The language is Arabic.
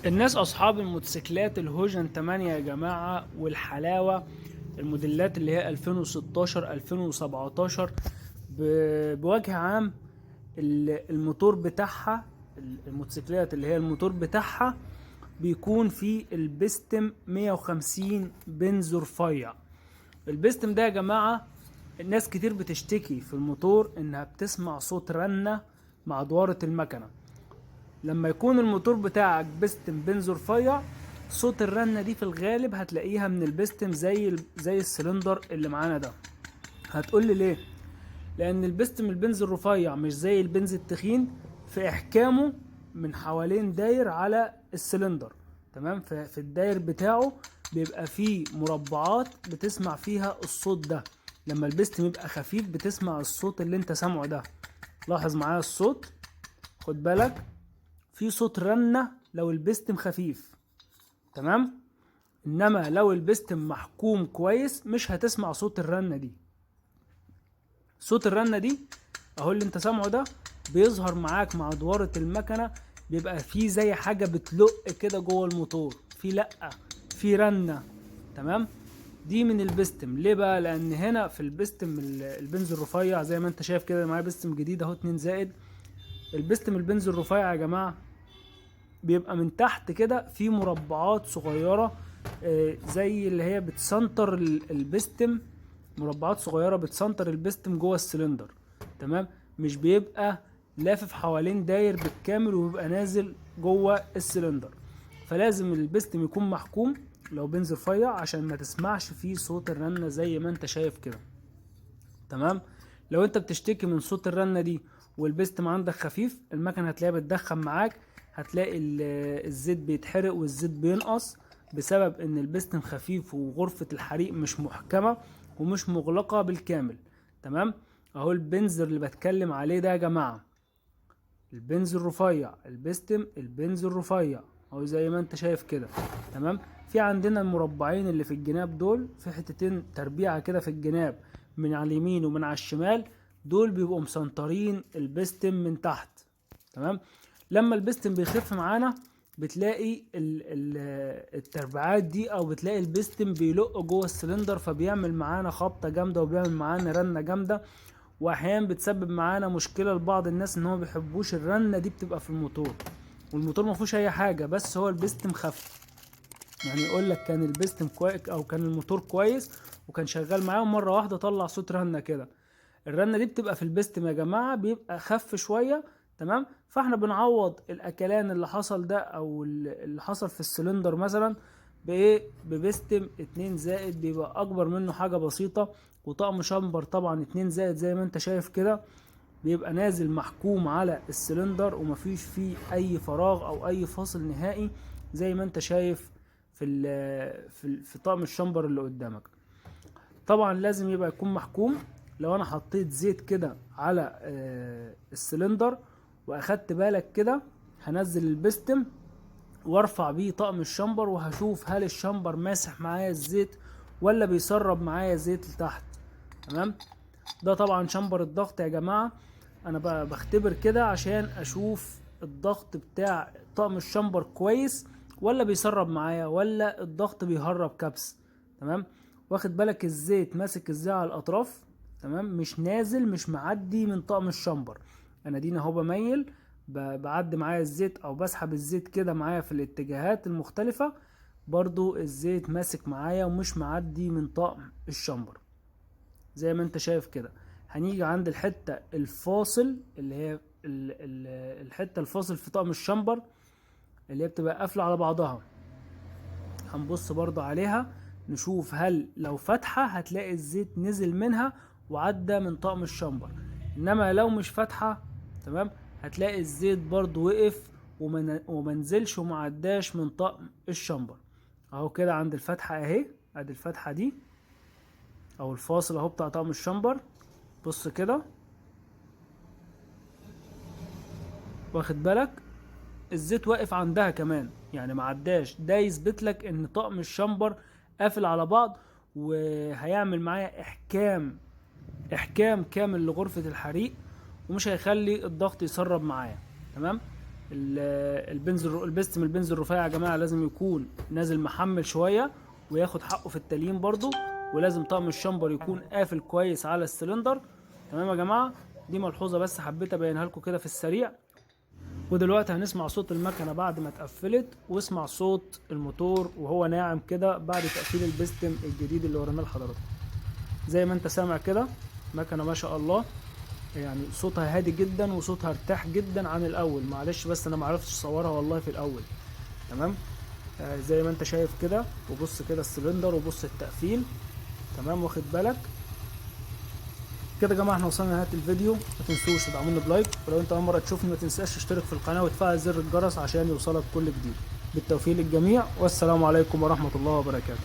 الناس اصحاب الموتوسيكلات الهوجن 8 يا جماعة والحلاوة، الموديلات اللي هي 2016 2017 بوجه عام. الموتور بتاعها، الموتوسيكلات اللي هي الموتور بتاعها بيكون فيه البستم 150 بنز رفيع. البستم ده يا جماعة الناس كتير بتشتكي في الموتور انها بتسمع صوت رنة مع دوارة المكنة. لما يكون الموتور بتاعك بستم بنز رفيع، صوت الرنة دي في الغالب هتلاقيها من البستم زي السلندر اللي معانا ده. هتقولي ليه؟ لان البستم البنز الرفيع مش زي البنز التخين في احكامه من حوالين داير على السلندر. تمام، في الداير بتاعه بيبقى فيه مربعات بتسمع فيها الصوت ده. لما البستم يبقى خفيف بتسمع الصوت اللي انت سامعه ده. لاحظ معايا الصوت، خد بالك، في صوت رنة لو البستم خفيف. تمام، انما لو البستم محكوم كويس مش هتسمع صوت الرنة دي. صوت الرنة دي اهو اللي انت سامعه ده بيظهر معاك مع دوارة المكنة، بيبقى فيه زي حاجة بتلق كده جوه الموتور، في لقة، في رنة. تمام، دي من البستم. ليه بقى؟ لان هنا في البستم البنز الرفيع زي ما انت شايف كده، معايا بستم جديد اهو 2 زائد. البستم البنز الرفيع يا جماعة بيبقى من تحت كده في مربعات صغيرة، زي اللي هي بتسنتر البستم، مربعات صغيرة بتسنتر البستم جوه السلندر. تمام، مش بيبقى لافف حوالين داير بالكامل وبيبقى نازل جوه السلندر. فلازم البستم يكون محكوم لو بنز رفيع عشان ما تسمعش فيه صوت الرنة زي ما انت شايف كده. تمام، لو انت بتشتكي من صوت الرنة دي والبستم عندك خفيف، المكنة هتلاقيها بتدخن معاك، هتلاقي الزيت بيتحرق والزيت بينقص بسبب ان البستم خفيف وغرفة الحريق مش محكمة ومش مغلقة بالكامل. تمام، اهو البنزر اللي بتكلم عليه ده يا جماعة، البنز الرفيع، البستم البنز الرفيع اهو زي ما انت شايف كده. تمام، في عندنا المربعين اللي في الجناب دول، في حتتين تربيعة كده في الجناب من على اليمين ومن على الشمال، دول بيبقوا مسنطرين البستم من تحت. تمام، لما البستم بيخف معانا بتلاقي التربيعات دي، او بتلاقي البستم بيلق جوه السلندر، فبيعمل معانا خبطة جامدة وبيعمل معانا رنة جامدة. واحيانا بتسبب معانا مشكله لبعض الناس ان هو ما بيحبوش الرنه دي بتبقى في الموتور، والموتور ما فيهوش اي حاجه بس هو البستم خف. يعني يقول لك كان البستم كويس او كان الموتور كويس وكان شغال معاهم، مره واحده طلع صوت رنه كده. الرنه دي بتبقى في البستم يا جماعه، بيبقى خف شويه. تمام، فاحنا بنعوض الاكلان اللي حصل ده او اللي حصل في السلندر مثلا بايه؟ ببستم 2 زائد، بيبقى اكبر منه حاجه بسيطه، وطقم شامبر طبعا 2 زائد زي ما انت شايف كده، بيبقى نازل محكوم على السلندر ومفيش فيه اي فراغ او اي فاصل نهائي زي ما انت شايف في طقم الشامبر اللي قدامك. طبعا لازم يبقى يكون محكوم. لو انا حطيت زيت كده على السلندر واخدت بالك كده، هنزل البستم وارفع بيه طقم الشامبر وهشوف هل الشامبر ماسح معايا الزيت ولا بيسرب معايا زيت لتحت. تمام، ده طبعا شامبر الضغط يا جماعة. انا بختبر كده عشان اشوف الضغط بتاع طقم الشامبر كويس ولا بيسرب معايا ولا الضغط بيهرب كبس. تمام، واخد بالك الزيت ماسك ازاي على الاطراف. تمام، مش نازل، مش معدي من طقم الشامبر. انا دينا اهو بميل، بعدي معايا الزيت او بسحب الزيت كده معايا في الاتجاهات المختلفة، برضو الزيت ماسك معايا ومش معدي من طقم الشامبر زي ما انت شايف كده. هنيجي عند الحتة الفاصل اللي هي الحتة الفاصل في طقم الشامبر اللي هي بتبقى قافلة على بعضها، هنبص برضو عليها نشوف هل لو فاتحة هتلاقي الزيت نزل منها وعدى من طقم الشامبر، انما لو مش فاتحة تمام هتلاقي الزيت برضو وقف ومنزلش ومعداش من طقم الشامبر. اهو كده عند الفتحة اهي، ادي الفتحة دي او الفاصل اهو بتاع طقم الشامبر. بص كده، واخد بالك الزيت واقف عندها كمان، يعني معداش. ده يثبت لك ان طقم الشامبر قافل على بعض وهيعمل معايا احكام كامل لغرفة الحريق ومش هيخلي الضغط يسرب معايا. تمام، البستم البنز الرفيع يا جماعه لازم يكون نازل محمل شويه وياخد حقه في التليين برضو، ولازم طقم الشامبر يكون قافل كويس على السلندر. تمام يا جماعه، دي ملحوظه بس حبيت ابينها لكم كده في السريع. ودلوقتي هنسمع صوت المكنه بعد ما اتقفلت، واسمع صوت الموتور وهو ناعم كده بعد تقفيل البستم الجديد اللي وريناه لحضراتكم. زي ما انت سامع كده مكنه ما شاء الله، يعني صوتها هادي جدا وصوتها ارتاح جدا عن الاول. معلش بس انا معرفتش اصورها والله في الاول. تمام. زي ما انت شايف كده، وبص كده السلندر وبص التقفيل. تمام، واخد بالك كده يا جماعه. احنا وصلنا لنهايه الفيديو، ما تنسوش تدعمونا بلايك، ولو انت اول مره تشوفني ما تنساش تشترك في القناه وتفعل زر الجرس عشان يوصلك كل جديد. بالتوفيق للجميع، والسلام عليكم ورحمه الله وبركاته.